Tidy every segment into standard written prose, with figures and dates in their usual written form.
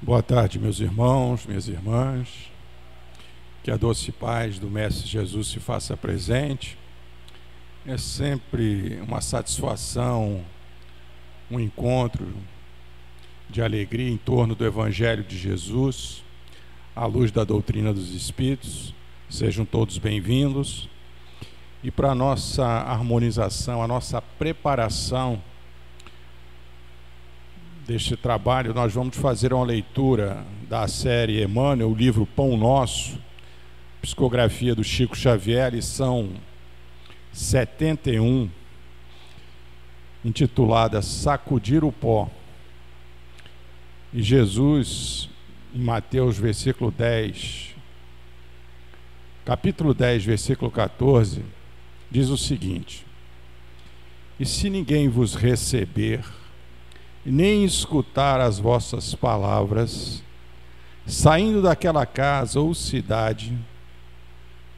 Boa tarde, meus irmãos, minhas irmãs. Que a doce paz do Mestre Jesus se faça presente. É sempre uma satisfação, um encontro de alegria em torno do Evangelho de Jesus, à luz da doutrina dos Espíritos. Sejam todos bem-vindos. E para a nossa harmonização, a nossa preparação deste trabalho, nós vamos fazer uma leitura da série Emmanuel, o livro Pão Nosso, psicografia do Chico Xavier, lição 71, intitulada Sacudir o Pó. E Jesus, em Mateus, capítulo 10, versículo 14, diz o seguinte: E se ninguém vos receber, nem escutar as vossas palavras, saindo daquela casa ou cidade,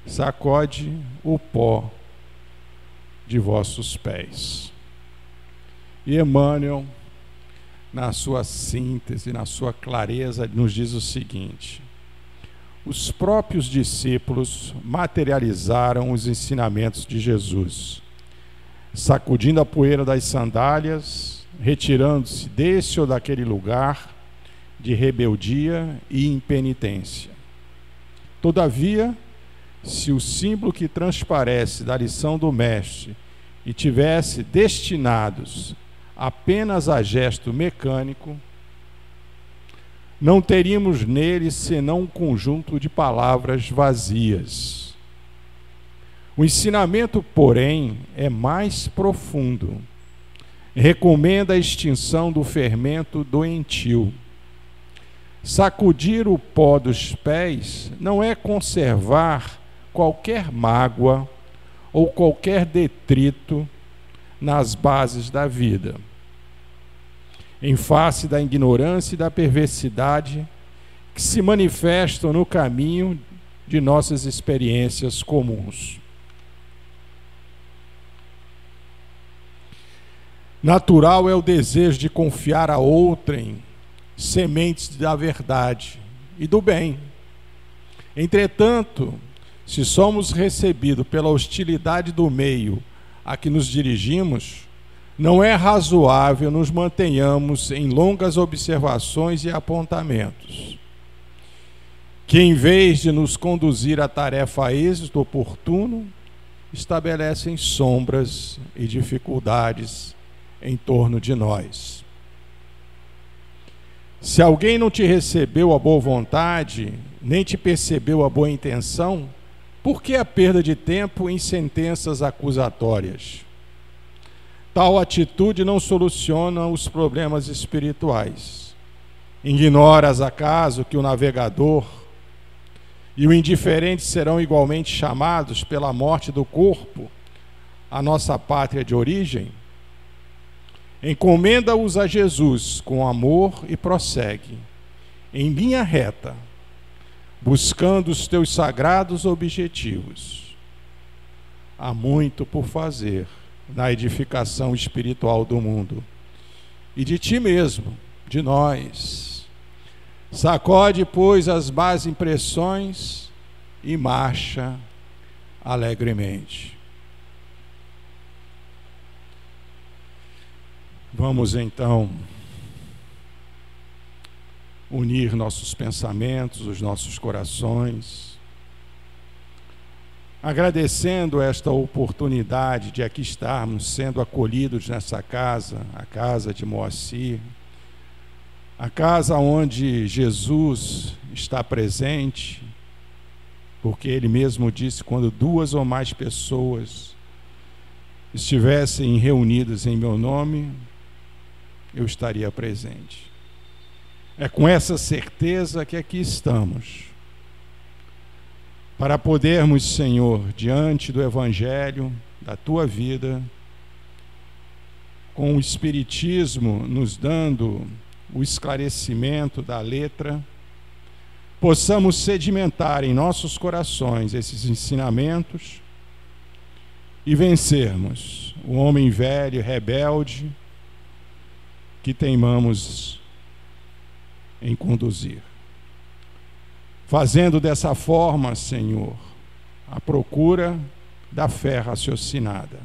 sacode o pó de vossos pés. E Emmanuel, na sua síntese, na sua clareza, nos diz o seguinte: os próprios discípulos materializaram os ensinamentos de Jesus, sacudindo a poeira das sandálias, retirando-se desse ou daquele lugar de rebeldia e impenitência. Todavia, se o símbolo que transparece da lição do Mestre e tivesse destinados apenas a gesto mecânico, não teríamos nele senão um conjunto de palavras vazias. O ensinamento, porém, é mais profundo. Recomenda a extinção do fermento doentio. Sacudir o pó dos pés não é conservar qualquer mágoa ou qualquer detrito nas bases da vida, em face da ignorância e da perversidade que se manifestam no caminho de nossas experiências comuns. Natural é o desejo de confiar a outrem sementes da verdade e do bem. Entretanto, se somos recebidos pela hostilidade do meio a que nos dirigimos, não é razoável nos mantenhamos em longas observações e apontamentos, que em vez de nos conduzir à tarefa a êxito oportuno, estabelecem sombras e dificuldades em torno de nós. Se alguém não te recebeu a boa vontade, nem te percebeu a boa intenção, por que a perda de tempo em sentenças acusatórias? Tal atitude não soluciona os problemas espirituais. Ignoras acaso que o navegador e o indiferente serão igualmente chamados pela morte do corpo à nossa pátria de origem? Encomenda-os a Jesus com amor e prossegue, em linha reta, buscando os teus sagrados objetivos. Há muito por fazer na edificação espiritual do mundo e de ti mesmo, de nós. Sacode, pois, as más impressões e marcha alegremente. Vamos então unir nossos pensamentos, os nossos corações, agradecendo esta oportunidade de aqui estarmos sendo acolhidos nessa casa, a casa de Moacir, a casa onde Jesus está presente, porque Ele mesmo disse: quando duas ou mais pessoas estivessem reunidas em meu nome, eu estaria presente. É com essa certeza que aqui estamos, para podermos, Senhor, diante do Evangelho, da Tua vida, com o Espiritismo nos dando o esclarecimento da letra, possamos sedimentar em nossos corações esses ensinamentos e vencermos o homem velho, rebelde, que teimamos em conduzir. Fazendo dessa forma, Senhor, a procura da fé raciocinada.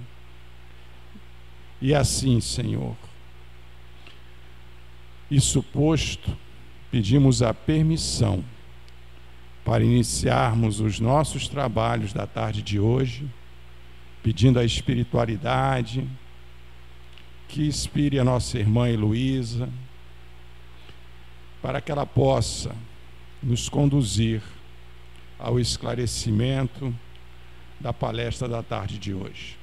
E assim, Senhor, isso posto, pedimos a permissão para iniciarmos os nossos trabalhos da tarde de hoje, pedindo a espiritualidade que inspire a nossa irmã Heloísa, para que ela possa nos conduzir ao esclarecimento da palestra da tarde de hoje.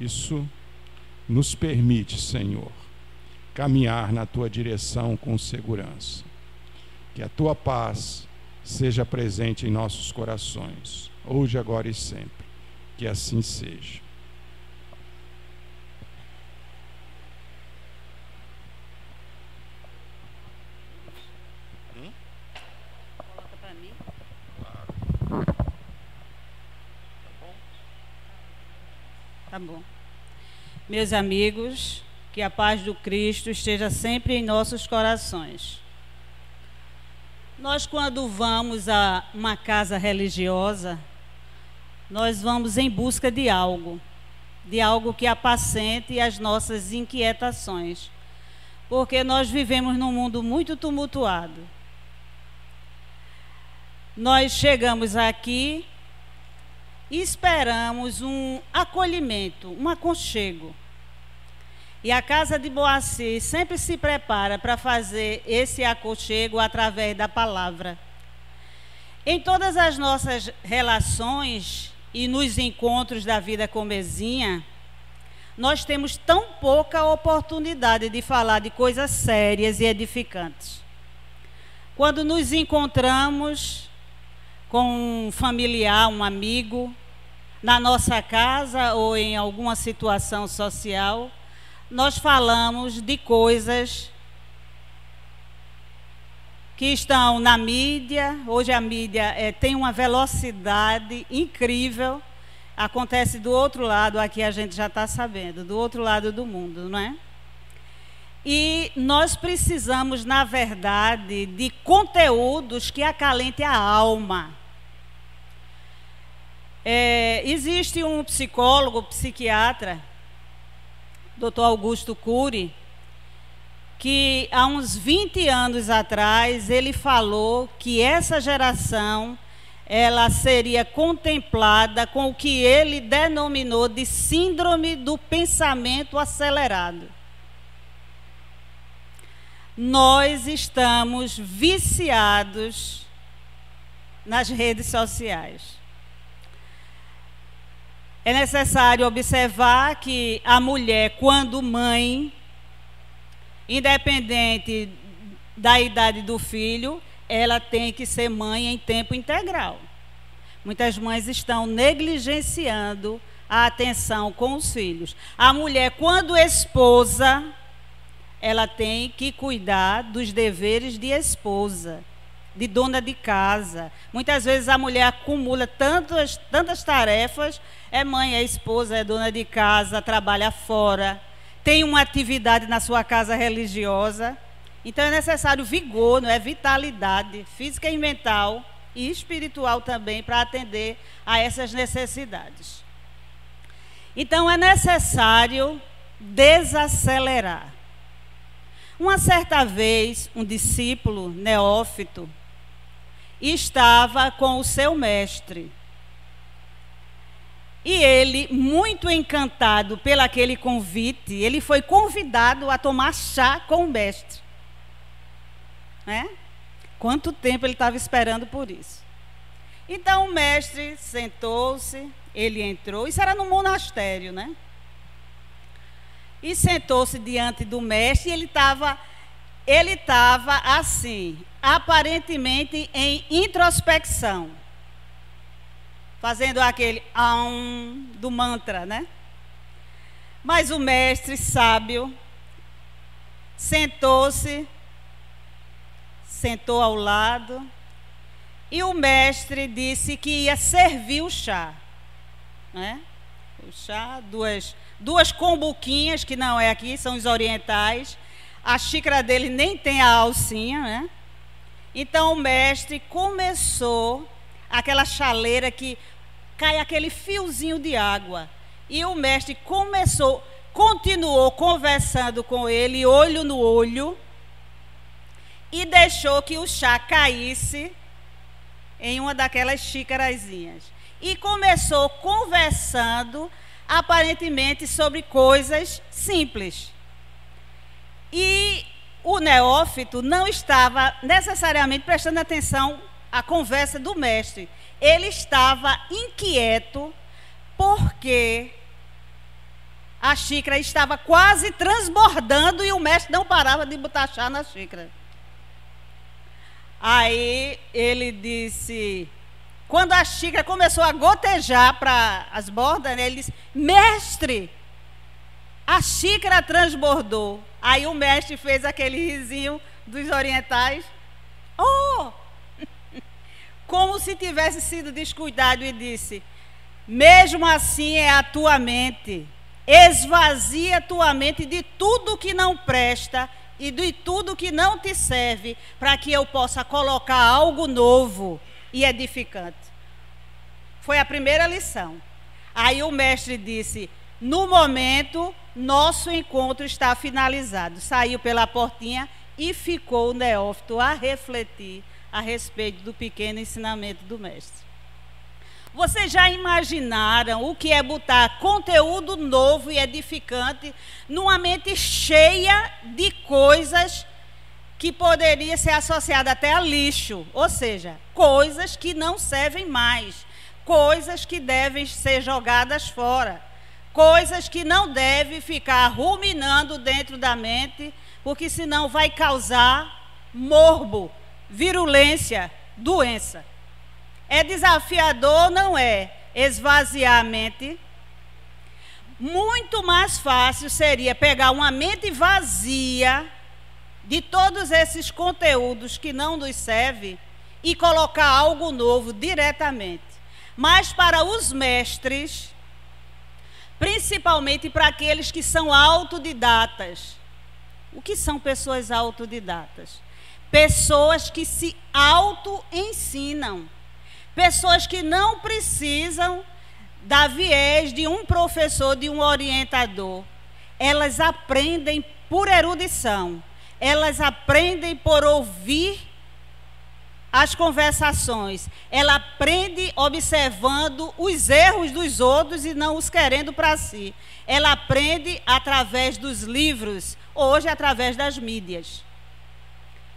Isso nos permite, Senhor, caminhar na Tua direção com segurança. Que a Tua paz seja presente em nossos corações, hoje, agora e sempre. Que assim seja. Coloca para mim. Tá bom. Meus amigos, que a paz do Cristo esteja sempre em nossos corações. Nós, quando vamos a uma casa religiosa, nós vamos em busca de algo que apacente as nossas inquietações, porque nós vivemos num mundo muito tumultuado. Nós chegamos aqui e esperamos um acolhimento, um aconchego. E a Casa de Boacir sempre se prepara para fazer esse aconchego através da palavra. Em todas as nossas relações e nos encontros da vida comezinha, nós temos tão pouca oportunidade de falar de coisas sérias e edificantes. Quando nos encontramos com um familiar, um amigo, na nossa casa ou em alguma situação social, nós falamos de coisas que estão na mídia. Hoje a mídia tem uma velocidade incrível. Acontece do outro lado, aqui a gente já está sabendo, do outro lado do mundo, não é? E nós precisamos, na verdade, de conteúdos que acalentem a alma. Existe um psicólogo, psiquiatra, Dr. Augusto Cury, que há uns 20 anos atrás ele falou que essa geração ela seria contemplada com o que ele denominou de síndrome do pensamento acelerado. Nós estamos viciados nas redes sociais. É necessário observar que a mulher, quando mãe, independente da idade do filho, ela tem que ser mãe em tempo integral. Muitas mães estão negligenciando a atenção com os filhos. A mulher, quando esposa, ela tem que cuidar dos deveres de esposa, de dona de casa. Muitas vezes a mulher acumula tantas tarefas, é mãe, é esposa, é dona de casa, trabalha fora, tem uma atividade na sua casa religiosa. Então é necessário vigor, não é? Vitalidade física e mental e espiritual também para atender a essas necessidades. Então é necessário desacelerar. Uma certa vez, um discípulo neófito estava com o seu mestre. E ele, muito encantado pelo aquele convite, ele foi convidado a tomar chá com o mestre. Quanto tempo ele estava esperando por isso. Então o mestre sentou-se, ele entrou, isso era no monastério, né? E sentou-se diante do mestre e ele estava assim, aparentemente em introspecção, fazendo aquele do mantra, né? Mas o mestre sábio sentou ao lado e o mestre disse que ia servir o chá, né? O chá, duas combuquinhas, que não é aqui, são os orientais. A xícara dele nem tem a alcinha, né? Então o mestre começou aquela chaleira que cai aquele fiozinho de água. E o mestre continuou conversando com ele, olho no olho, e deixou que o chá caísse em uma daquelas xícarazinhas. E começou conversando, aparentemente, sobre coisas simples. E o neófito não estava necessariamente prestando atenção à conversa do mestre. Ele estava inquieto porque a xícara estava quase transbordando e o mestre não parava de botar chá na xícara. Aí ele disse, quando a xícara começou a gotejar para as bordas, ele disse, mestre, a xícara transbordou. Aí o mestre fez aquele risinho dos orientais, oh! Como se tivesse sido descuidado, e disse, mesmo assim é a tua mente, esvazia a tua mente de tudo que não presta e de tudo que não te serve, para que eu possa colocar algo novo e edificante. Foi a primeira lição. Aí o mestre disse, no momento, nosso encontro está finalizado. Saiu pela portinha e ficou o neófito a refletir a respeito do pequeno ensinamento do mestre. Vocês já imaginaram o que é botar conteúdo novo e edificante numa mente cheia de coisas que poderia ser associada até a lixo, ou seja, coisas que não servem mais, coisas que devem ser jogadas fora, coisas que não devem ficar ruminando dentro da mente, porque senão vai causar morbo, virulência, doença. É desafiador, não é? Esvaziar a mente. Muito mais fácil seria pegar uma mente vazia de todos esses conteúdos que não nos servem e colocar algo novo diretamente. Mas para os mestres, principalmente para aqueles que são autodidatas. O que são pessoas autodidatas? Pessoas que se auto-ensinam. Pessoas que não precisam da viés de um professor, de um orientador. Elas aprendem por erudição. Elas aprendem por ouvir as conversações. Ela aprende observando os erros dos outros e não os querendo para si. Ela aprende através dos livros, hoje através das mídias.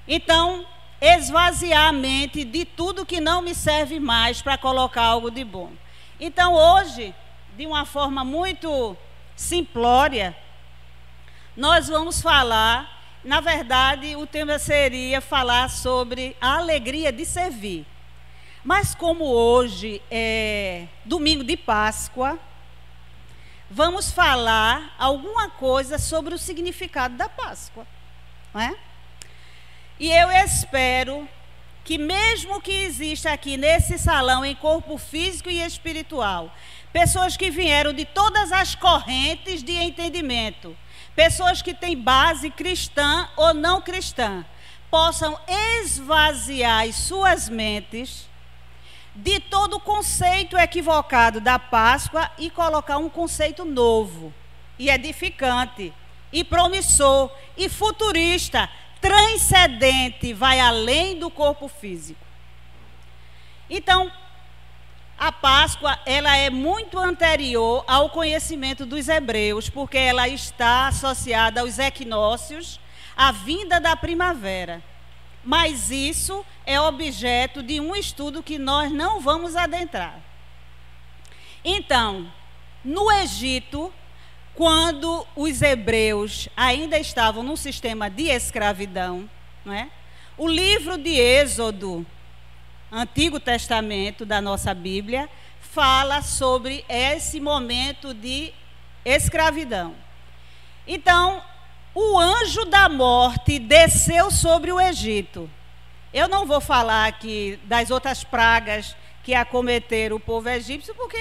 Então, esvaziar a mente de tudo que não me serve mais para colocar algo de bom. Então, hoje, de uma forma muito simplória, nós vamos falar, na verdade, o tema seria falar sobre a alegria de servir. Mas como hoje é domingo de Páscoa, vamos falar alguma coisa sobre o significado da Páscoa, não é? E eu espero que mesmo que exista aqui nesse salão, em corpo físico e espiritual, pessoas que vieram de todas as correntes de entendimento, pessoas que têm base cristã ou não cristã, possam esvaziar as suas mentes de todo o conceito equivocado da Páscoa e colocar um conceito novo e edificante e promissor e futurista, transcendente, vai além do corpo físico. Então, a Páscoa, ela é muito anterior ao conhecimento dos hebreus, porque ela está associada aos equinócios, à vinda da primavera. Mas isso é objeto de um estudo que nós não vamos adentrar. Então, no Egito, quando os hebreus ainda estavam num sistema de escravidão, não é? O livro de Êxodo, Antigo Testamento da nossa Bíblia, fala sobre esse momento de escravidão. Então, o anjo da morte desceu sobre o Egito. Eu não vou falar aqui das outras pragas que acometeram o povo egípcio, porque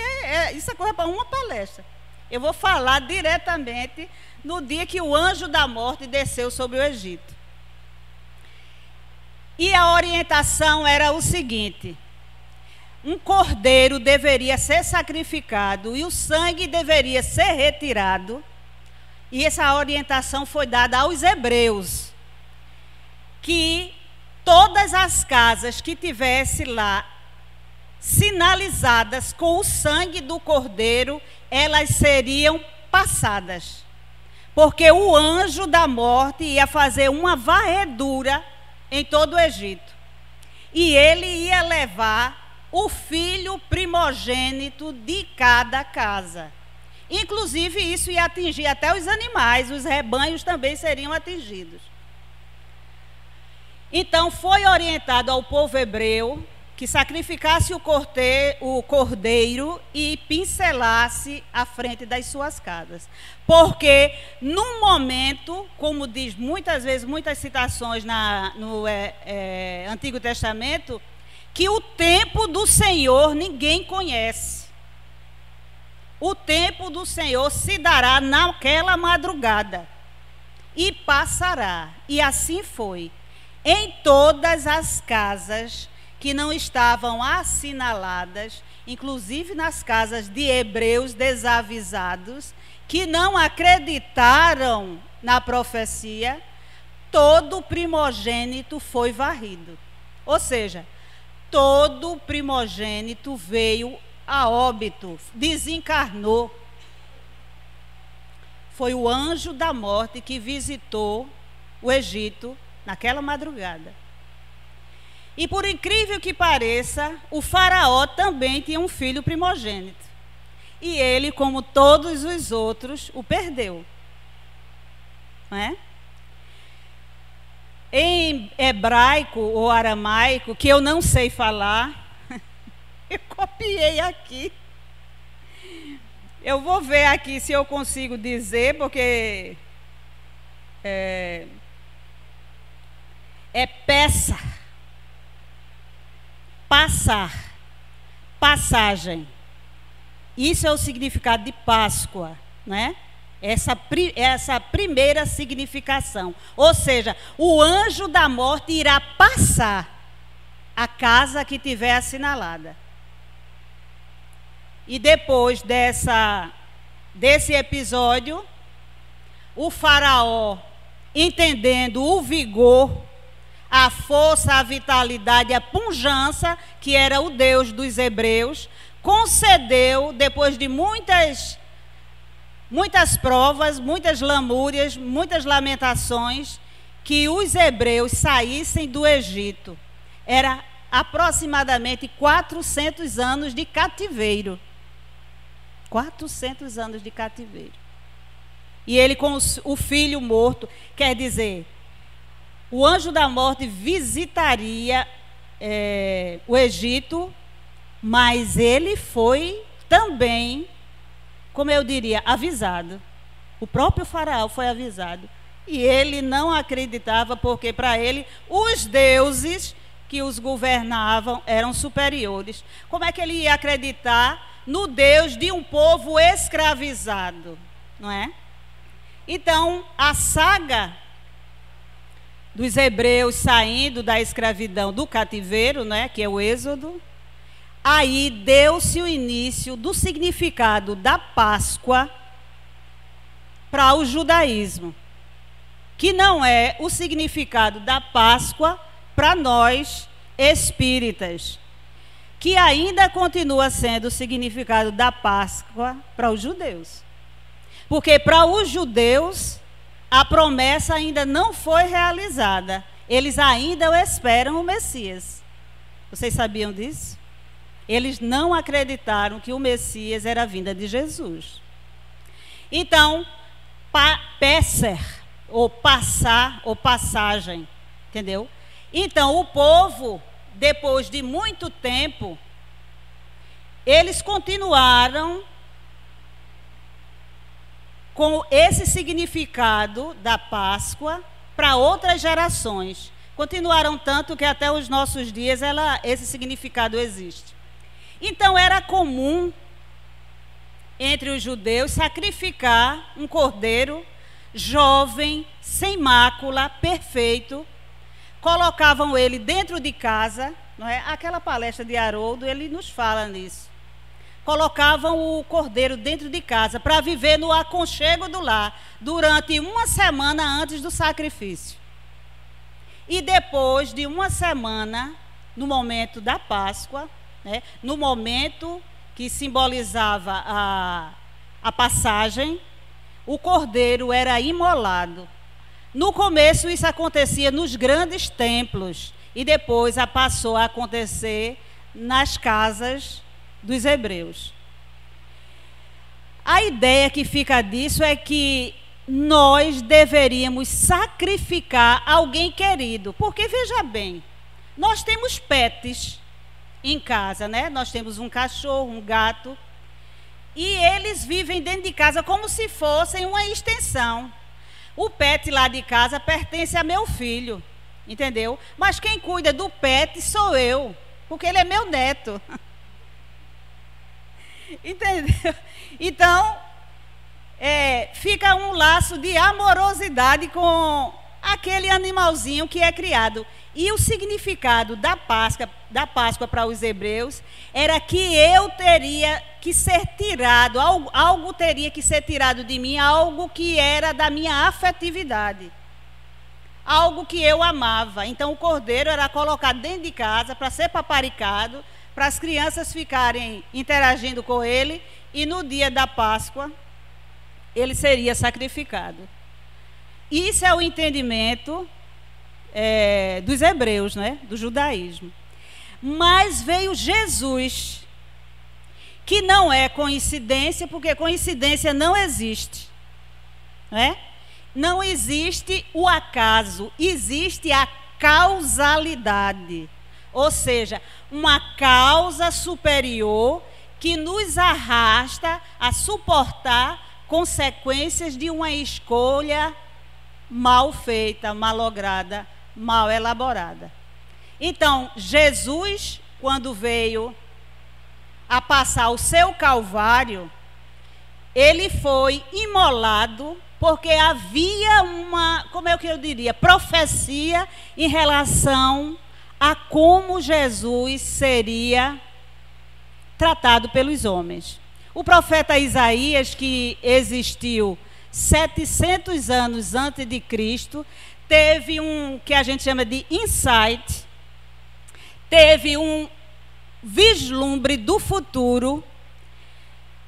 isso é coisa para uma palestra. Eu vou falar diretamente no dia que o anjo da morte desceu sobre o Egito. E a orientação era o seguinte: um cordeiro deveria ser sacrificado e o sangue deveria ser retirado. E essa orientação foi dada aos hebreus, que todas as casas que tivessem lá sinalizadas com o sangue do cordeiro, elas seriam passadas. Porque o anjo da morte ia fazer uma varredura em todo o Egito. E ele ia levar o filho primogênito de cada casa. Inclusive, isso ia atingir até os animais, os rebanhos também seriam atingidos. Então, foi orientado ao povo hebreu que sacrificasse o cordeiro e pincelasse a frente das suas casas. Porque, num momento, como diz muitas vezes, muitas citações no Antigo Testamento, que o tempo do Senhor ninguém conhece. O tempo do Senhor se dará naquela madrugada e passará. E assim foi. Em todas as casas que não estavam assinaladas, inclusive nas casas de hebreus desavisados, que não acreditaram na profecia, todo primogênito foi varrido. Ou seja, todo primogênito veio a óbito, desencarnou. Foi o anjo da morte que visitou o Egito naquela madrugada. E por incrível que pareça, o faraó também tinha um filho primogênito. E ele, como todos os outros, o perdeu. Não é? Em hebraico ou aramaico, que eu não sei falar, eu copiei aqui. Eu vou ver aqui se eu consigo dizer, porque é peça, passar, passagem. Isso é o significado de Páscoa, né? Essa primeira significação. Ou seja, o anjo da morte irá passar a casa que tiver assinalada. E depois desse episódio, o faraó, entendendo o vigor, a força, a vitalidade, a pujança, que era o Deus dos hebreus, concedeu, depois de muitas provas, muitas lamúrias, muitas lamentações, que os hebreus saíssem do Egito. Era aproximadamente 400 anos de cativeiro. 400 anos de cativeiro. E ele com o filho morto, quer dizer, o anjo da morte visitaria o Egito, mas ele foi também, como eu diria, avisado. O próprio faraó foi avisado. E ele não acreditava, porque para ele os deuses que os governavam eram superiores. Como é que ele ia acreditar no Deus de um povo escravizado? Não é? Então, a saga dos hebreus saindo da escravidão, do cativeiro, né, que é o Êxodo, aí deu-se o início do significado da Páscoa para o judaísmo, que não é o significado da Páscoa para nós espíritas, que ainda continua sendo o significado da Páscoa para os judeus. Porque para os judeus a promessa ainda não foi realizada. Eles ainda esperam o Messias. Vocês sabiam disso? Eles não acreditaram que o Messias era a vinda de Jesus. Então, Pesser, ou passar, ou passagem, entendeu? Então, o povo, depois de muito tempo, eles continuaram com esse significado da Páscoa para outras gerações. Continuaram tanto que até os nossos dias esse significado existe. Então era comum entre os judeus sacrificar um cordeiro jovem, sem mácula, perfeito, colocavam ele dentro de casa, não é? Aquela palestra de Haroldo, ele nos fala nisso. Colocavam o cordeiro dentro de casa para viver no aconchego do lar durante uma semana antes do sacrifício. E depois de uma semana, no momento da Páscoa, né, no momento que simbolizava a passagem, o cordeiro era imolado. No começo isso acontecia nos grandes templos e depois passou a acontecer nas casas dos hebreus. A ideia que fica disso é que nós deveríamos sacrificar alguém querido, porque veja bem, nós temos pets em casa, né? Nós temos um cachorro, um gato, e eles vivem dentro de casa como se fossem uma extensão. O pet lá de casa pertence a meu filho, entendeu? Mas quem cuida do pet sou eu, porque ele é meu neto. Entendeu? Então, fica um laço de amorosidade com aquele animalzinho que é criado. E o significado da Páscoa para os hebreus era que eu teria que ser tirado, algo teria que ser tirado de mim, algo que era da minha afetividade, algo que eu amava. Então o cordeiro era colocado dentro de casa para ser paparicado, para as crianças ficarem interagindo com ele, e no dia da Páscoa ele seria sacrificado. Isso é o entendimento dos hebreus, né? Do judaísmo. Mas veio Jesus, que não é coincidência, porque coincidência não existe, né? Não existe o acaso, existe a causalidade, ou seja, uma causa superior que nos arrasta a suportar consequências de uma escolha mal feita, malograda, mal elaborada. Então, Jesus, quando veio a passar o seu Calvário, ele foi imolado porque havia uma, como é que eu diria, profecia em relação a como Jesus seria tratado pelos homens. O profeta Isaías, que existiu 700 anos antes de Cristo, teve um que a gente chama de insight, teve um vislumbre do futuro,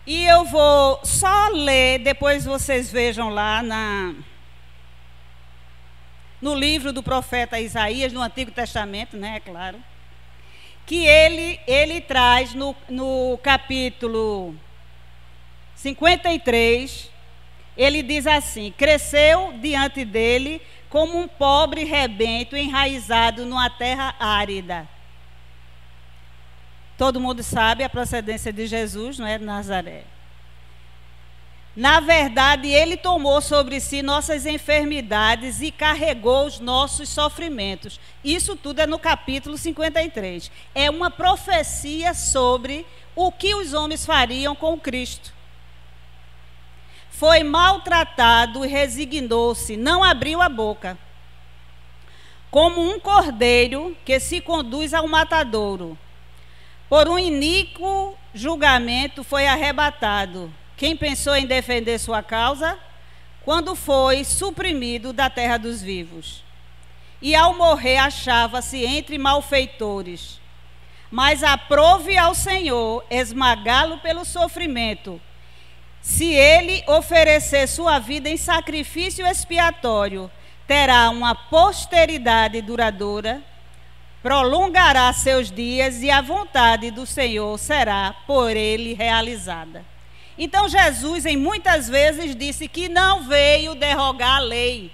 e eu vou só ler, depois vocês vejam lá no livro do profeta Isaías, no Antigo Testamento, né, é claro, que ele traz no capítulo 53, ele diz assim: cresceu diante dele como um pobre rebento enraizado numa terra árida. Todo mundo sabe a procedência de Jesus, não é, de Nazaré. Na verdade, ele tomou sobre si nossas enfermidades e carregou os nossos sofrimentos. Isso tudo é no capítulo 53. É uma profecia sobre o que os homens fariam com Cristo. Foi maltratado e resignou-se, não abriu a boca. Como um cordeiro que se conduz ao matadouro. Por um iníquo julgamento foi arrebatado. Quem pensou em defender sua causa? Quando foi suprimido da terra dos vivos. E ao morrer achava-se entre malfeitores. Mas aprove ao Senhor esmagá-lo pelo sofrimento. Se ele oferecer sua vida em sacrifício expiatório, terá uma posteridade duradoura, prolongará seus dias e a vontade do Senhor será por ele realizada. Então Jesus, em muitas vezes, disse que não veio derrogar a lei.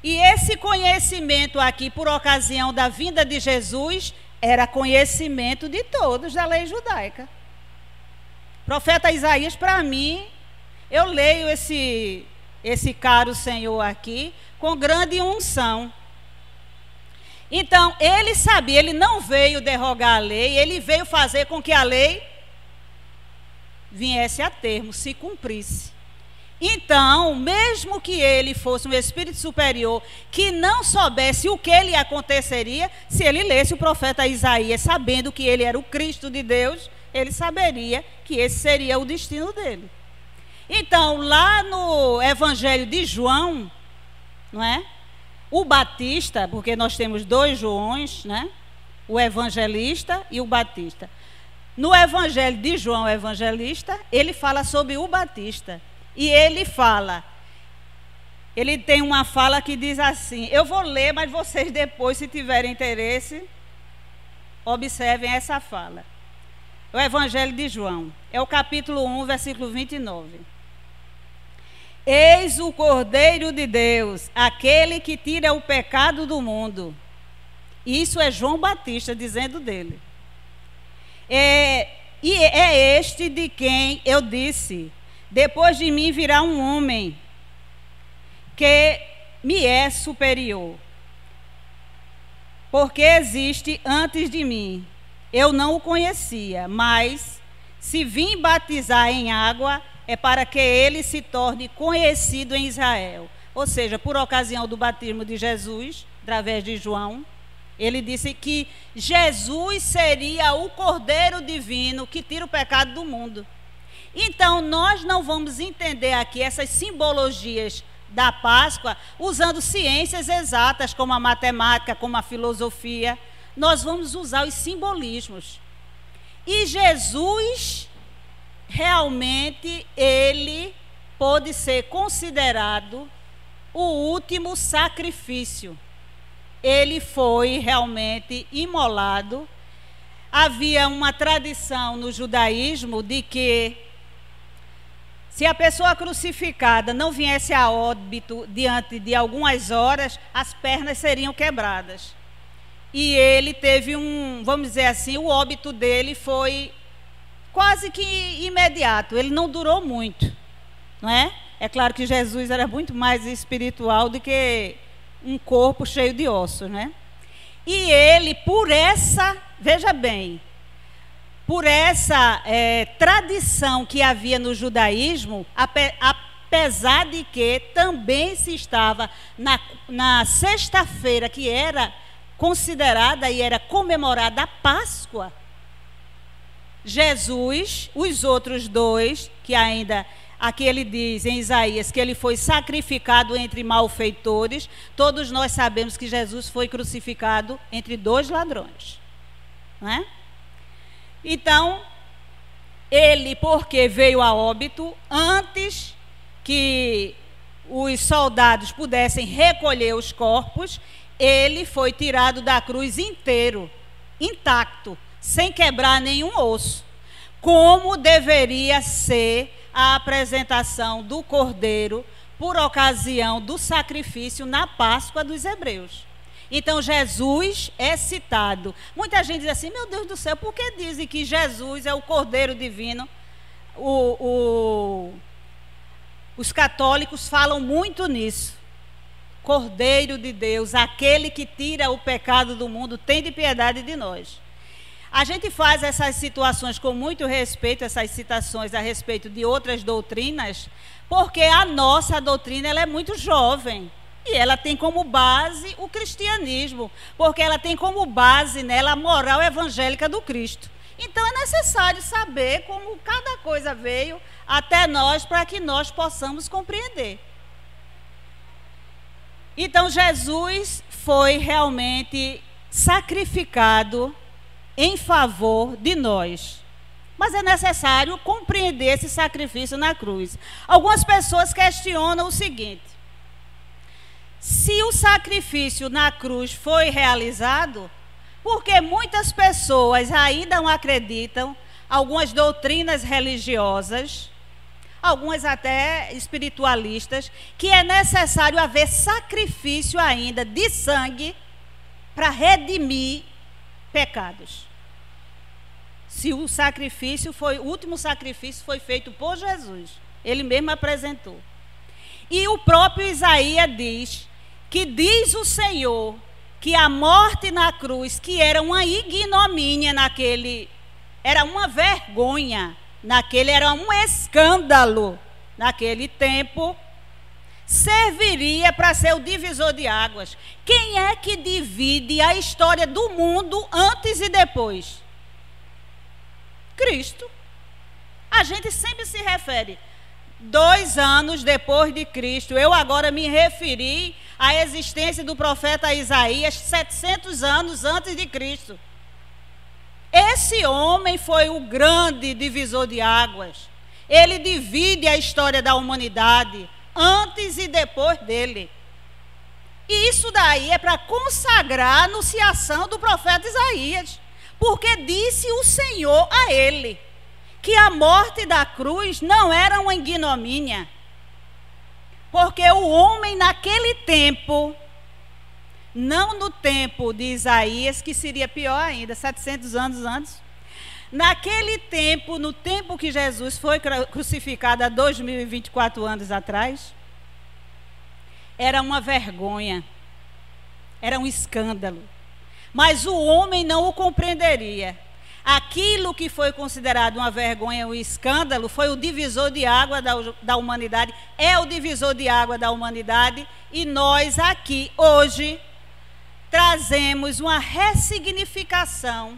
E esse conhecimento aqui, por ocasião da vinda de Jesus, era conhecimento de todos da lei judaica. Profeta Isaías, para mim, eu leio esse caro Senhor aqui com grande unção. Então, ele sabia, ele não veio derrogar a lei, ele veio fazer com que a lei viesse a termo, se cumprisse. Então, mesmo que ele fosse um espírito superior, que não soubesse o que lhe aconteceria, se ele lesse o profeta Isaías, sabendo que ele era o Cristo de Deus, ele saberia que esse seria o destino dele. Então, lá no Evangelho de João, não é? O Batista, porque nós temos dois Joões, né? O evangelista e o Batista. No Evangelho de João, o evangelista, ele fala sobre o Batista. E ele tem uma fala que diz assim, eu vou ler, mas vocês depois, se tiverem interesse, observem essa fala. O Evangelho de João, é o capítulo 1, versículo 29. Eis o Cordeiro de Deus, aquele que tira o pecado do mundo. Isso é João Batista dizendo dele. E é este de quem eu disse, depois de mim virá um homem que me é superior, porque existe antes de mim. Eu não o conhecia, mas se vim batizar em água, é para que ele se torne conhecido em Israel. Ou seja, por ocasião do batismo de Jesus, através de João, ele disse que Jesus seria o Cordeiro Divino que tira o pecado do mundo. Então, nós não vamos entender aqui essas simbologias da Páscoa usando ciências exatas, como a matemática, como a filosofia. Nós vamos usar os simbolismos. E Jesus, realmente, ele pôde ser considerado o último sacrifício. Ele foi realmente imolado. Havia uma tradição no judaísmo de que, se a pessoa crucificada não viesse a óbito diante de algumas horas, as pernas seriam quebradas. E ele teve vamos dizer assim, o óbito dele foi quase que imediato, ele não durou muito, não é? É claro que Jesus era muito mais espiritual do que um corpo cheio de ossos, né? E ele, por essa, veja bem, por essa tradição que havia no judaísmo, apesar de que também se estava na sexta-feira, que era considerada e era comemorada a Páscoa, Jesus, os outros dois, que ainda, aqui ele diz em Isaías, que ele foi sacrificado entre malfeitores, todos nós sabemos que Jesus foi crucificado entre dois ladrões, não é? Então, ele, porque veio a óbito, antes que os soldados pudessem recolher os corpos, ele foi tirado da cruz inteiro, intacto, sem quebrar nenhum osso, como deveria ser a apresentação do Cordeiro por ocasião do sacrifício na Páscoa dos hebreus. Então, Jesus é citado. Muita gente diz assim, meu Deus do céu, por que dizem que Jesus é o Cordeiro Divino? Os católicos falam muito nisso. Cordeiro de Deus, aquele que tira o pecado do mundo, tem de piedade de nós. A gente faz essas situações com muito respeito, essas citações a respeito de outras doutrinas, porque a nossa doutrina ela é muito jovem. E ela tem como base o cristianismo, porque ela tem como base nela a moral evangélica do Cristo. Então é necessário saber como cada coisa veio até nós para que nós possamos compreender. Então Jesus foi realmente sacrificado em favor de nós. Mas é necessário compreender esse sacrifício na cruz. Algumas pessoas questionam o seguinte: se o sacrifício na cruz foi realizado, porque muitas pessoas ainda não acreditam, algumas doutrinas religiosas, algumas até espiritualistas, que é necessário haver sacrifício ainda de sangue para redimir pecados. Se o sacrifício o último sacrifício foi feito por Jesus, ele mesmo apresentou. E o próprio Isaías diz que diz o Senhor que a morte na cruz, que era uma ignomínia naquele, era uma vergonha naquele, era um escândalo naquele tempo, serviria para ser o divisor de águas. Quem é que divide a história do mundo antes e depois? Cristo. A gente sempre se refere 2 anos depois de Cristo. Eu agora me referi à existência do profeta Isaías 700 anos antes de Cristo. Esse homem foi o grande divisor de águas. Ele divide a história da humanidade antes e depois dele. E isso daí é para consagrar a anunciação do profeta Isaías, porque disse o Senhor a ele que a morte da cruz não era uma ignomínia, porque o homem naquele tempo, não no tempo de Isaías, que seria pior ainda, 700 anos antes, naquele tempo, no tempo que Jesus foi crucificado há 2024 anos atrás, era uma vergonha, era um escândalo, mas o homem não o compreenderia. Aquilo que foi considerado uma vergonha, um escândalo, foi o divisor de água da humanidade, é o divisor de água da humanidade, e nós aqui, hoje, trazemos uma ressignificação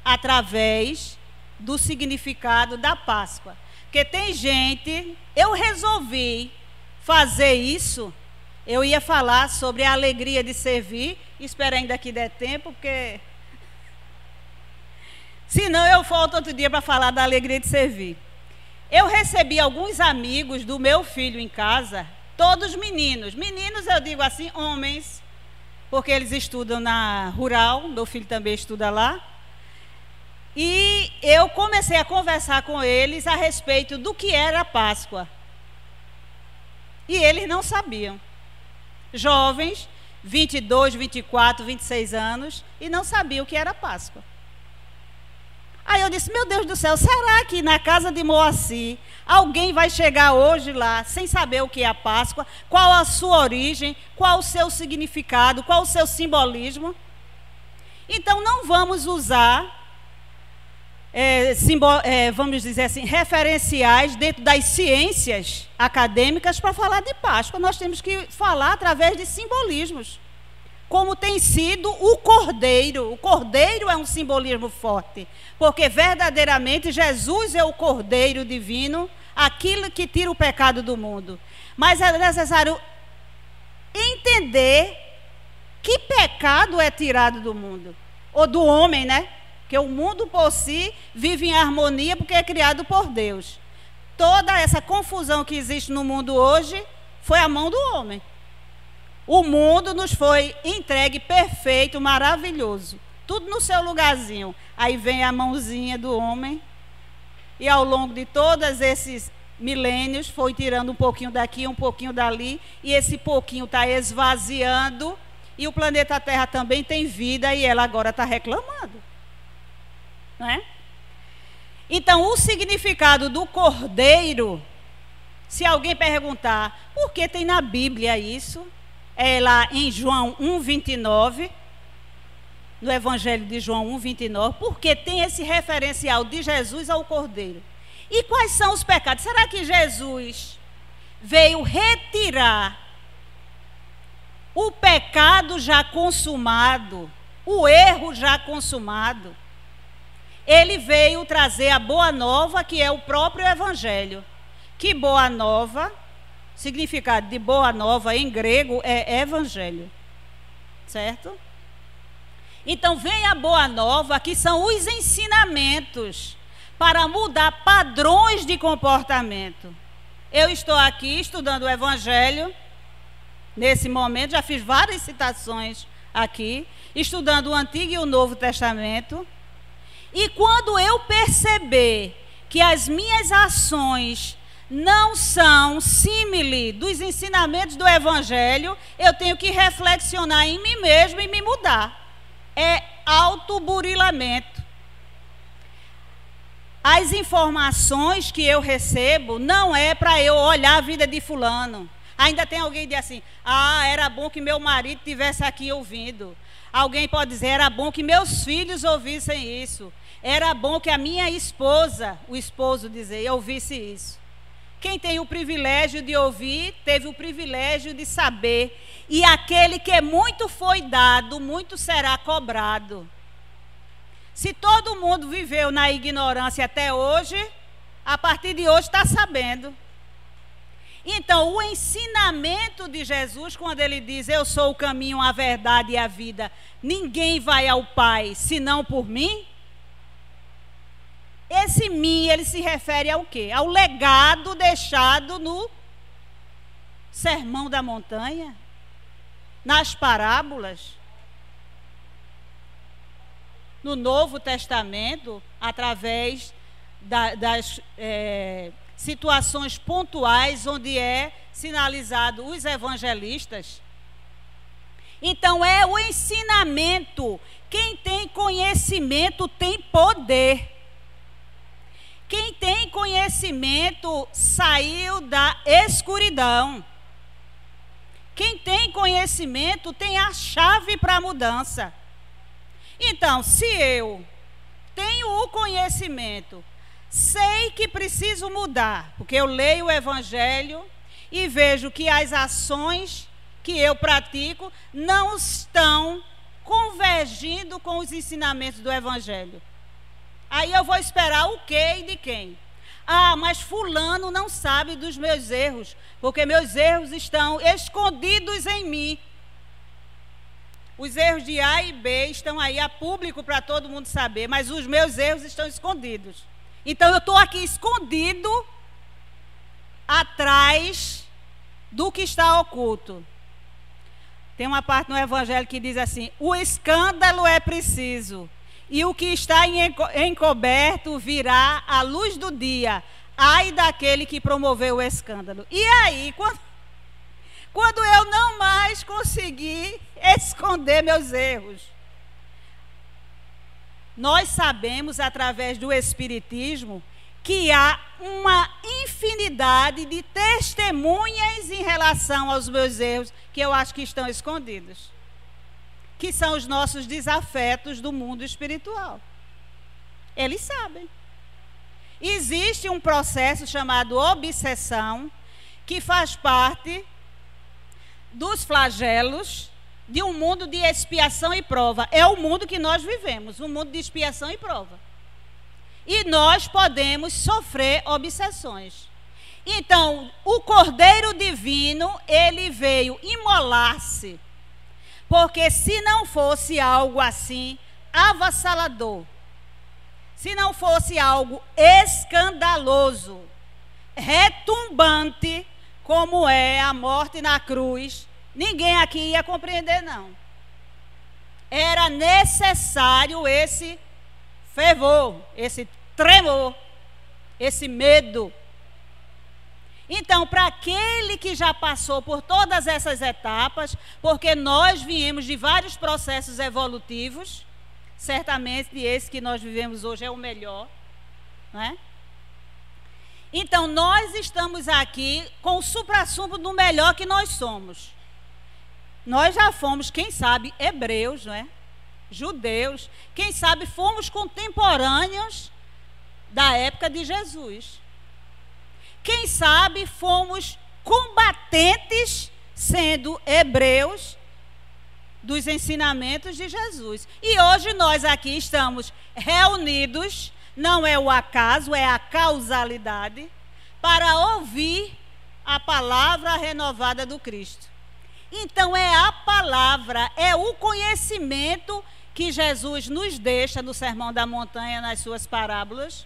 através do significado da Páscoa. Porque tem gente, eu resolvi fazer isso, eu ia falar sobre a alegria de servir, espero ainda que dê tempo, porque senão eu volto outro dia para falar da alegria de servir. Eu recebi alguns amigos do meu filho em casa, todos meninos. Meninos, eu digo assim, homens, porque eles estudam na rural, meu filho também estuda lá. E eu comecei a conversar com eles a respeito do que era a Páscoa. E eles não sabiam. Jovens, 22, 24, 26 anos, e não sabiam o que era a Páscoa. Aí eu disse, meu Deus do céu, será que na casa de Moacir alguém vai chegar hoje lá sem saber o que é a Páscoa? Qual a sua origem? Qual o seu significado? Qual o seu simbolismo? Então não vamos usar, vamos dizer assim, referenciais dentro das ciências acadêmicas para falar de Páscoa. Nós temos que falar através de simbolismos. Como tem sido o cordeiro. O cordeiro é um simbolismo forte, porque verdadeiramente Jesus é o cordeiro divino, aquilo que tira o pecado do mundo. Mas é necessário entender que pecado é tirado do mundo, ou do homem, né? Porque o mundo por si vive em harmonia porque é criado por Deus. Toda essa confusão que existe no mundo hoje foi a mão do homem. O mundo nos foi entregue perfeito, maravilhoso. Tudo no seu lugarzinho. Aí vem a mãozinha do homem. E ao longo de todos esses milênios, foi tirando um pouquinho daqui, um pouquinho dali. E esse pouquinho está esvaziando. E o planeta Terra também tem vida e ela agora está reclamando. Não é? Então, o significado do cordeiro, se alguém perguntar, por que tem na Bíblia isso? É lá em João 1,29, no Evangelho de João 1,29, porque tem esse referencial de Jesus ao Cordeiro. E quais são os pecados? Será que Jesus veio retirar o pecado já consumado, o erro já consumado? Ele veio trazer a boa nova, que é o próprio Evangelho. Que boa nova? Significado de boa nova em grego é evangelho, certo? Então vem a boa nova, que são os ensinamentos para mudar padrões de comportamento. Eu estou aqui estudando o evangelho, nesse momento, já fiz várias citações aqui, estudando o Antigo e o Novo Testamento, e quando eu perceber que as minhas ações não são símile dos ensinamentos do Evangelho, eu tenho que reflexionar em mim mesmo e me mudar. É autoburilamento. As informações que eu recebo não é para eu olhar a vida de fulano. Ainda tem alguém que diz assim, era bom que meu marido estivesse aqui ouvindo. Alguém pode dizer, era bom que meus filhos ouvissem isso. Era bom que a minha esposa, o esposo dizer, ouvisse isso. Quem tem o privilégio de ouvir, teve o privilégio de saber. E aquele que muito foi dado, muito será cobrado. Se todo mundo viveu na ignorância até hoje, a partir de hoje está sabendo. Então, o ensinamento de Jesus, quando ele diz, eu sou o caminho, a verdade e a vida, ninguém vai ao Pai senão por mim. Esse mim, ele se refere ao quê? Ao legado deixado no Sermão da Montanha, nas parábolas, no Novo Testamento, através das situações pontuais onde é sinalizado os evangelistas. Então é o ensinamento. Quem tem conhecimento tem poder. Quem tem conhecimento saiu da escuridão. Quem tem conhecimento tem a chave para a mudança. Então, se eu tenho o conhecimento, sei que preciso mudar, porque eu leio o Evangelho e vejo que as ações que eu pratico não estão convergindo com os ensinamentos do Evangelho. Aí eu vou esperar o quê e de quem? Ah, mas fulano não sabe dos meus erros, porque meus erros estão escondidos em mim. Os erros de A e B estão aí a público para todo mundo saber, mas os meus erros estão escondidos. Então eu estou aqui escondido atrás do que está oculto. Tem uma parte no Evangelho que diz assim, o escândalo é preciso, e o que está encoberto virá à luz do dia. Ai daquele que promoveu o escândalo. E aí, quando eu não mais consegui esconder meus erros, nós sabemos, através do Espiritismo, que há uma infinidade de testemunhas em relação aos meus erros, que eu acho que estão escondidos, que são os nossos desafetos do mundo espiritual. Eles sabem. Existe um processo chamado obsessão, que faz parte dos flagelos de um mundo de expiação e prova. É o mundo que nós vivemos, um mundo de expiação e prova. E nós podemos sofrer obsessões. Então, o Cordeiro Divino, ele veio imolar-se, porque se não fosse algo assim avassalador, se não fosse algo escandaloso, retumbante, como é a morte na cruz, ninguém aqui ia compreender, não. Era necessário esse fervor, esse tremor, esse medo. Então, para aquele que já passou por todas essas etapas, porque nós viemos de vários processos evolutivos, certamente esse que nós vivemos hoje é o melhor, não é? Então, nós estamos aqui com o suprassumo do melhor que nós somos. Nós já fomos, quem sabe, hebreus, não é? Judeus. Quem sabe fomos contemporâneos da época de Jesus. Quem sabe fomos combatentes, sendo hebreus, dos ensinamentos de Jesus. E hoje nós aqui estamos reunidos, não é o acaso, é a causalidade, para ouvir a palavra renovada do Cristo. Então é a palavra, é o conhecimento que Jesus nos deixa no Sermão da Montanha, nas suas parábolas,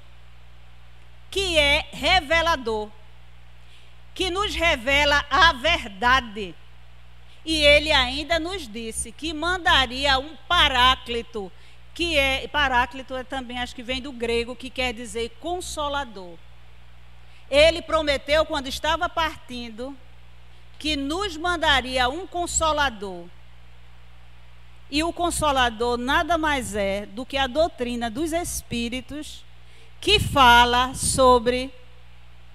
que é revelador, que nos revela a verdade. E ele ainda nos disse que mandaria um paráclito, que é, paráclito é também, acho que vem do grego, que quer dizer consolador. Ele prometeu, quando estava partindo, que nos mandaria um consolador. E o consolador nada mais é do que a doutrina dos espíritos, que fala sobre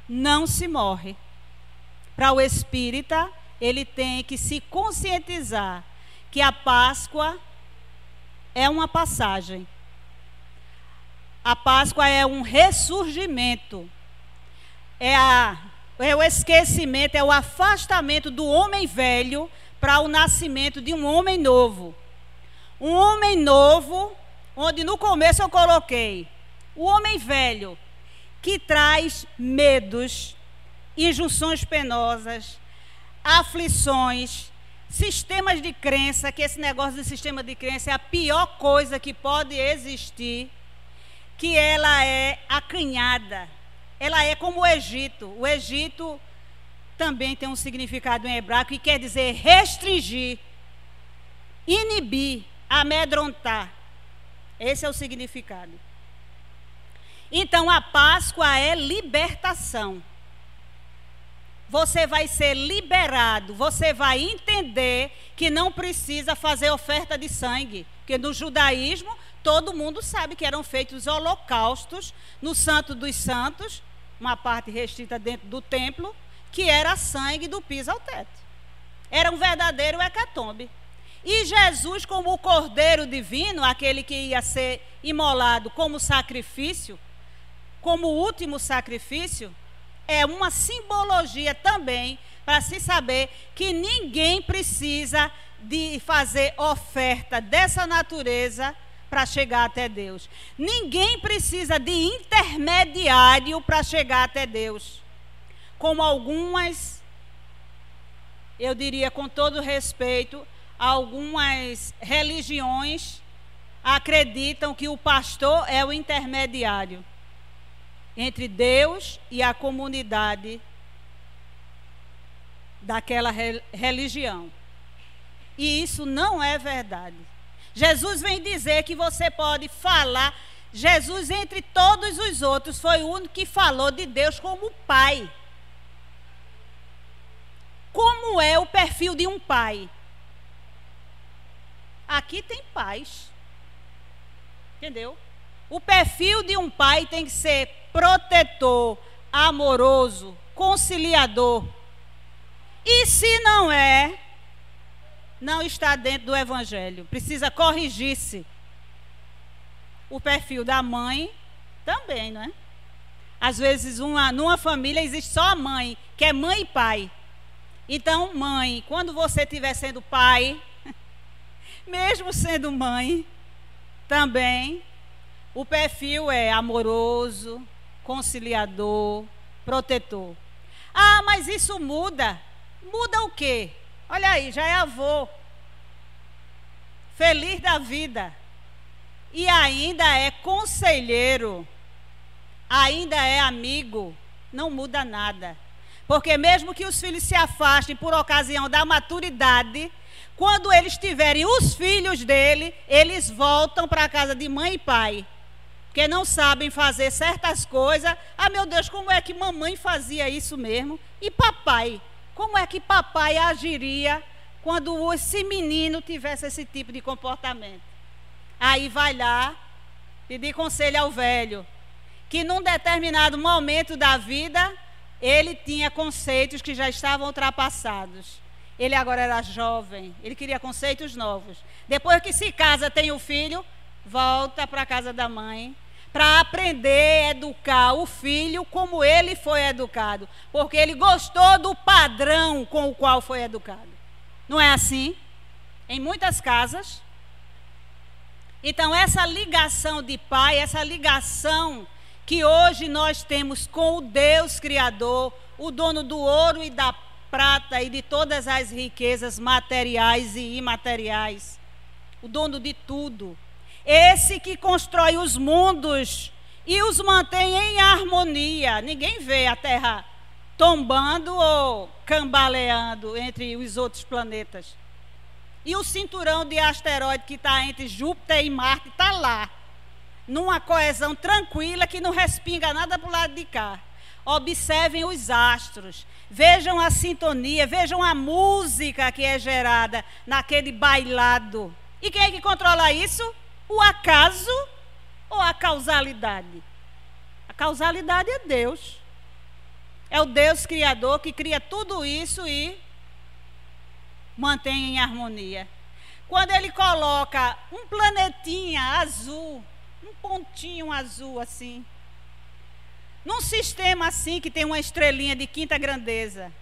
não se morre. Para o espírita, ele tem que se conscientizar que a Páscoa é uma passagem. A Páscoa é um ressurgimento. É a é o esquecimento, é o afastamento do homem velho para o nascimento de um homem novo. Um homem novo, onde no começo eu coloquei o homem velho, que traz medos, injunções penosas, aflições, sistemas de crença, que esse negócio de sistema de crença é a pior coisa que pode existir, que ela é acanhada, ela é como o Egito. O Egito também tem um significado em hebraico que quer dizer restringir, inibir, amedrontar. Esse é o significado. Então, a Páscoa é libertação. Você vai ser liberado, você vai entender que não precisa fazer oferta de sangue. Porque no judaísmo, todo mundo sabe que eram feitos holocaustos no Santo dos Santos, uma parte restrita dentro do templo, que era sangue do piso ao teto. Era um verdadeiro hecatombe. E Jesus, como o Cordeiro Divino, aquele que ia ser imolado como sacrifício, como último sacrifício, é uma simbologia também para se saber que ninguém precisa de fazer oferta dessa natureza para chegar até Deus. Ninguém precisa de intermediário para chegar até Deus. Como algumas, eu diria com todo respeito, algumas religiões acreditam que o pastor é o intermediário entre Deus e a comunidade daquela religião. E isso não é verdade. Jesus vem dizer que você pode falar. Jesus, entre todos os outros, foi o único que falou de Deus como Pai. Como é o perfil de um pai? Aqui tem pais. Entendeu? O perfil de um pai tem que ser protetor, amoroso, conciliador. E se não é, não está dentro do Evangelho. Precisa corrigir-se. O perfil da mãe também, não é? Às vezes, numa família existe só a mãe, que é mãe e pai. Então, mãe, quando você estiver sendo pai, mesmo sendo mãe, também, o perfil é amoroso, conciliador, protetor. Ah, mas isso muda. Muda o quê? Olha aí, já é avô. Feliz da vida. E ainda é conselheiro. Ainda é amigo. Não muda nada. Porque mesmo que os filhos se afastem por ocasião da maturidade, quando eles tiverem os filhos dele, eles voltam para a casa de mãe e pai. Porque não sabem fazer certas coisas. Ah, meu Deus, como é que mamãe fazia isso mesmo? E papai? Como é que papai agiria quando esse menino tivesse esse tipo de comportamento? Aí vai lá pedir conselho ao velho, que num determinado momento da vida, ele tinha conceitos que já estavam ultrapassados. Ele agora era jovem, ele queria conceitos novos. Depois que se casa, tem o filho, volta para a casa da mãe, para aprender a educar o filho como ele foi educado, porque ele gostou do padrão com o qual foi educado. Não é assim? Em muitas casas. Então, essa ligação de pai, essa ligação que hoje nós temos com o Deus Criador, o dono do ouro e da prata e de todas as riquezas materiais e imateriais, o dono de tudo, esse que constrói os mundos e os mantém em harmonia. Ninguém vê a Terra tombando ou cambaleando entre os outros planetas. E o cinturão de asteroide que está entre Júpiter e Marte está lá, numa coesão tranquila que não respinga nada para o lado de cá. Observem os astros, vejam a sintonia, vejam a música que é gerada naquele bailado. E quem é que controla isso? O acaso ou a causalidade? A causalidade é Deus. É o Deus Criador que cria tudo isso e mantém em harmonia. Quando ele coloca um planetinha azul, um pontinho azul assim, num sistema assim que tem uma estrelinha de quinta grandeza,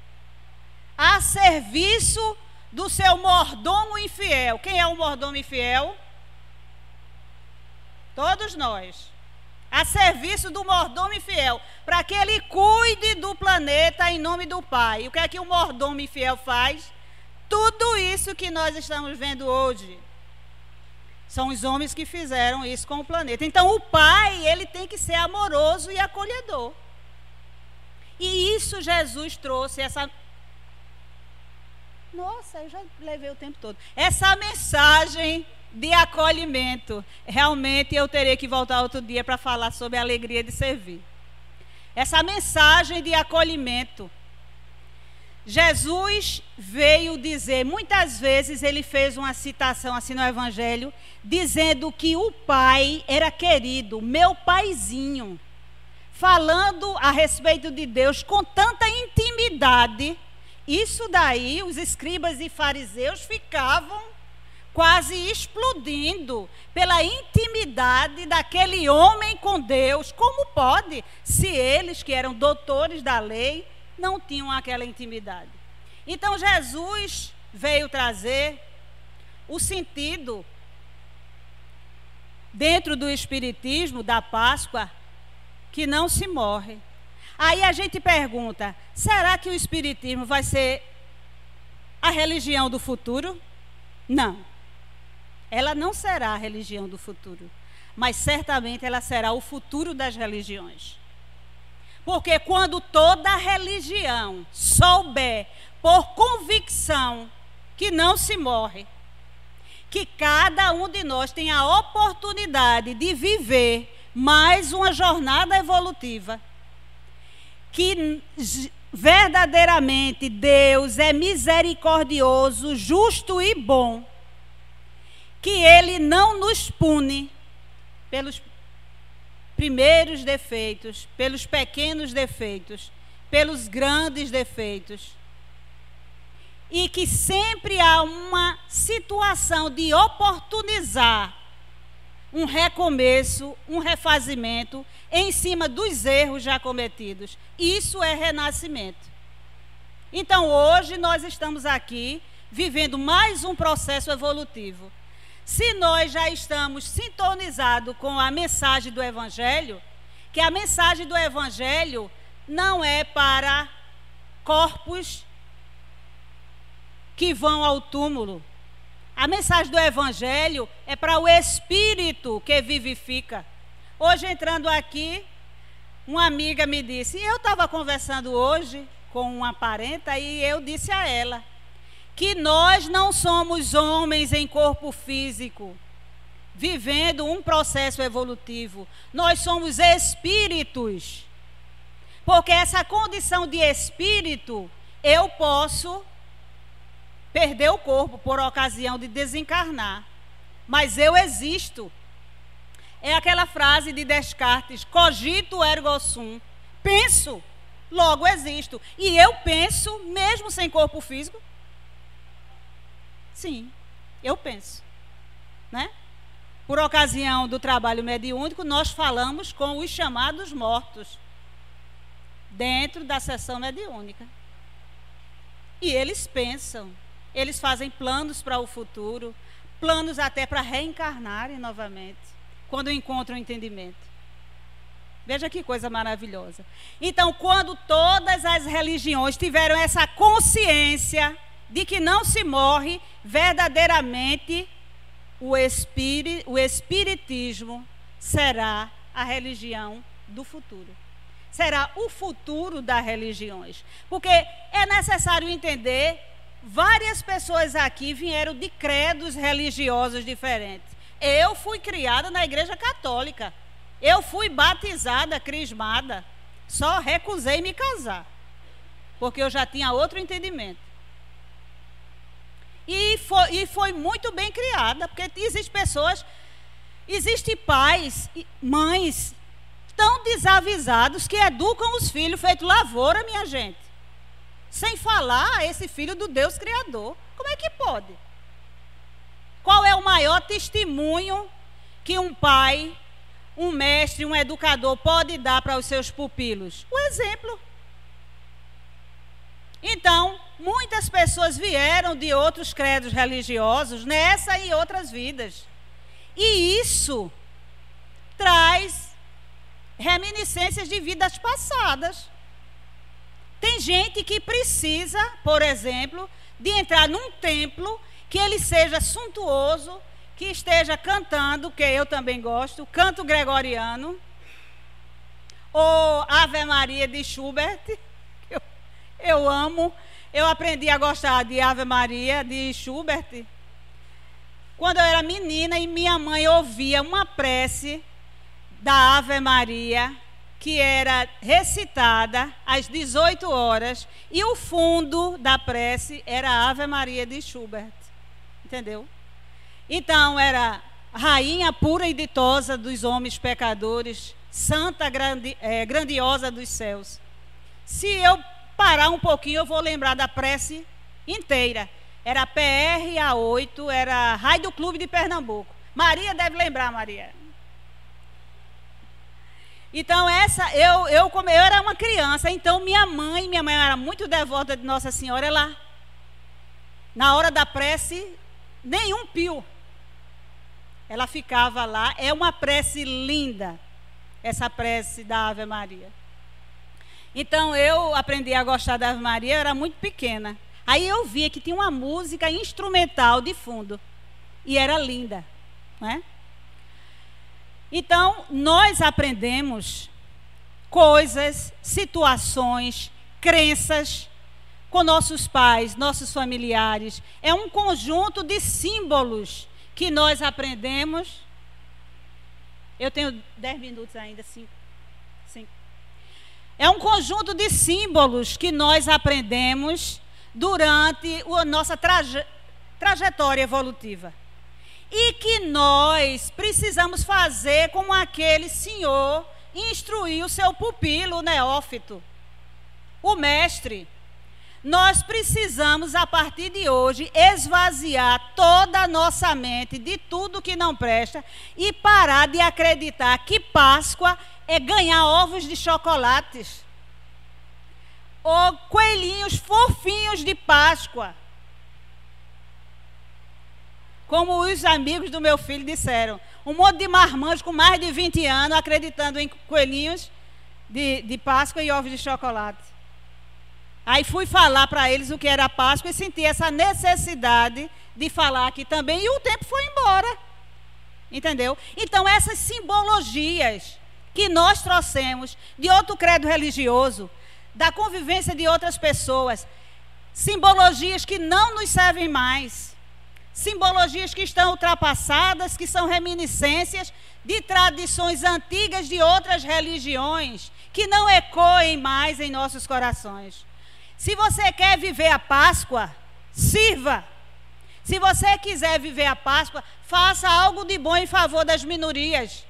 a serviço do seu mordomo infiel. Quem é o mordomo infiel? Todos nós. A serviço do mordomo infiel, para que ele cuide do planeta em nome do Pai. E o que é que o mordomo infiel faz? Tudo isso que nós estamos vendo hoje. São os homens que fizeram isso com o planeta. Então o Pai, ele tem que ser amoroso e acolhedor. E isso Jesus trouxe, essa... Nossa, eu já levei o tempo todo. Essa mensagem de acolhimento. Realmente eu terei que voltar outro dia para falar sobre a alegria de servir. Essa mensagem de acolhimento. Jesus veio dizer, muitas vezes ele fez uma citação assim no Evangelho, dizendo que o Pai era querido, meu paizinho, falando a respeito de Deus com tanta intimidade. Isso daí, os escribas e fariseus ficavam quase explodindo pela intimidade daquele homem com Deus. Como pode, se eles que eram doutores da lei, não tinham aquela intimidade? Então Jesus veio trazer o sentido, dentro do Espiritismo, da Páscoa, que não se morre. Aí a gente pergunta, será que o Espiritismo vai ser a religião do futuro? Não. Ela não será a religião do futuro, mas certamente ela será o futuro das religiões. Porque quando toda religião souber, por convicção, que não se morre, que cada um de nós tem a oportunidade de viver mais uma jornada evolutiva, que verdadeiramente Deus é misericordioso, justo e bom, que Ele não nos pune pelos primeiros defeitos, pelos pequenos defeitos, pelos grandes defeitos, e que sempre há uma situação de oportunizar um recomeço, um refazimento em cima dos erros já cometidos. Isso é renascimento. Então hoje nós estamos aqui vivendo mais um processo evolutivo. Se nós já estamos sintonizados com a mensagem do Evangelho, que a mensagem do Evangelho não é para corpos que vão ao túmulo. A mensagem do Evangelho é para o Espírito que vivifica. Hoje, entrando aqui, uma amiga me disse, eu estava conversando hoje com uma parenta e eu disse a ela que nós não somos homens em corpo físico, vivendo um processo evolutivo. Nós somos espíritos. Porque essa condição de espírito, eu posso perder o corpo por ocasião de desencarnar, mas eu existo. É aquela frase de Descartes, cogito ergo sum, penso, logo existo. E eu penso mesmo sem corpo físico? Sim, eu penso, né? Por ocasião do trabalho mediúnico, nós falamos com os chamados mortos, dentro da sessão mediúnica. E eles pensam, eles fazem planos para o futuro, planos até para reencarnarem novamente, quando encontram entendimento. Veja que coisa maravilhosa. Então, quando todas as religiões tiveram essa consciência de que não se morre, verdadeiramente o Espiritismo será a religião do futuro. Será o futuro das religiões. Porque é necessário entender, várias pessoas aqui vieram de credos religiosos diferentes. Eu fui criada na Igreja Católica. Eu fui batizada, crismada. Só recusei me casar, porque eu já tinha outro entendimento. E foi muito bem criada, porque existem pais, mães tão desavisados que educam os filhos feito lavoura, minha gente. Sem falar esse filho do Deus Criador. Como é que pode? Qual é o maior testemunho que um pai um mestre, um educador pode dar para os seus pupilos? O exemplo. Então, muitas pessoas vieram de outros credos religiosos nessa e outras vidas. E isso traz reminiscências de vidas passadas. Tem gente que precisa, por exemplo, de entrar num templo que ele seja suntuoso, que esteja cantando, que eu também gosto, canto gregoriano, ou Ave Maria de Schubert. Eu amo. Eu aprendi a gostar de Ave Maria de Schubert quando eu era menina e minha mãe ouvia uma prece da Ave Maria que era recitada às 18 horas e o fundo da prece era a Ave Maria de Schubert. Entendeu? Então era rainha pura e ditosa dos homens pecadores, santa grandiosa dos céus. Se eu parar um pouquinho, eu vou lembrar da prece inteira. Era PRA8, era Raio do Clube de Pernambuco. Maria deve lembrar, Maria. Então, eu era uma criança, então minha mãe era muito devota de Nossa Senhora, ela, na hora da prece, nenhum pio. Ela ficava lá, é uma prece linda, essa prece da Ave Maria. Então, eu aprendi a gostar da Ave Maria, eu era muito pequena. Aí eu via que tinha uma música instrumental de fundo. E era linda, não é? Então, nós aprendemos coisas, situações, crenças com nossos pais, nossos familiares. É um conjunto de símbolos que nós aprendemos. Eu tenho 10 minutos ainda, 5. É um conjunto de símbolos que nós aprendemos durante a nossa trajetória evolutiva. E que nós precisamos fazer como aquele senhor instruir o seu pupilo, o neófito, o mestre. Nós precisamos, a partir de hoje, esvaziar toda a nossa mente de tudo que não presta e parar de acreditar que Páscoa é ganhar ovos de chocolates ou coelhinhos fofinhos de Páscoa. Como os amigos do meu filho disseram, um monte de marmanjos com mais de 20 anos acreditando em coelhinhos de Páscoa e ovos de chocolate. Aí fui falar para eles o que era Páscoa e senti essa necessidade de falar aqui também, e o tempo foi embora. Entendeu? Então, essas simbologias que nós trouxemos de outro credo religioso, da convivência de outras pessoas, simbologias que não nos servem mais, simbologias que estão ultrapassadas, que são reminiscências de tradições antigas de outras religiões, que não ecoem mais em nossos corações. Se você quer viver a Páscoa, sirva. Se você quiser viver a Páscoa, faça algo de bom em favor das minorias.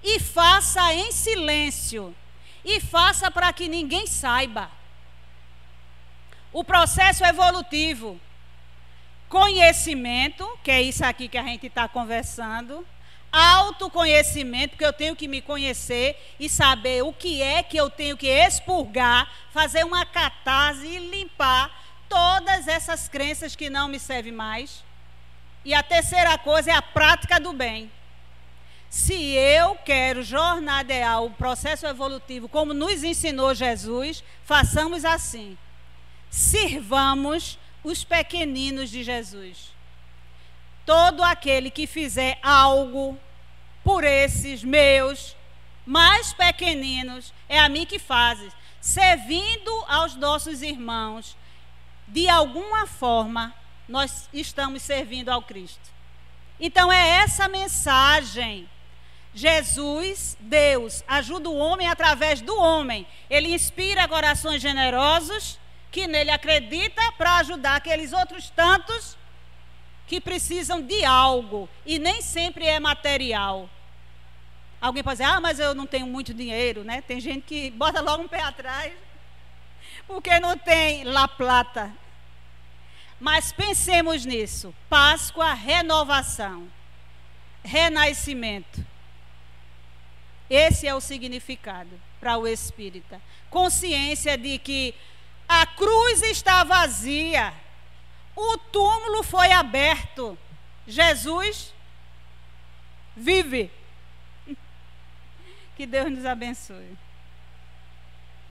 E faça em silêncio. E faça para que ninguém saiba. O processo evolutivo. Conhecimento, que é isso aqui que a gente está conversando. Autoconhecimento, porque eu tenho que me conhecer e saber o que é que eu tenho que expurgar, fazer uma catarse e limpar todas essas crenças que não me servem mais. E a terceira coisa é a prática do bem. Se eu quero jornadear o processo evolutivo como nos ensinou Jesus, façamos assim. Sirvamos os pequeninos de Jesus. Todo aquele que fizer algo por esses meus mais pequeninos, é a mim que fazes, servindo aos nossos irmãos, de alguma forma, nós estamos servindo ao Cristo. Então é essa mensagem. Jesus, Deus, ajuda o homem através do homem. Ele inspira corações generosos, que nele acredita, para ajudar aqueles outros tantos que precisam de algo, e nem sempre é material. Alguém pode dizer, mas eu não tenho muito dinheiro, né? Tem gente que bota logo um pé atrás, porque não tem La Plata. Mas pensemos nisso. Páscoa, renovação, renascimento. Esse é o significado para o espírita. Consciência de que a cruz está vazia, o túmulo foi aberto, Jesus vive. Que Deus nos abençoe.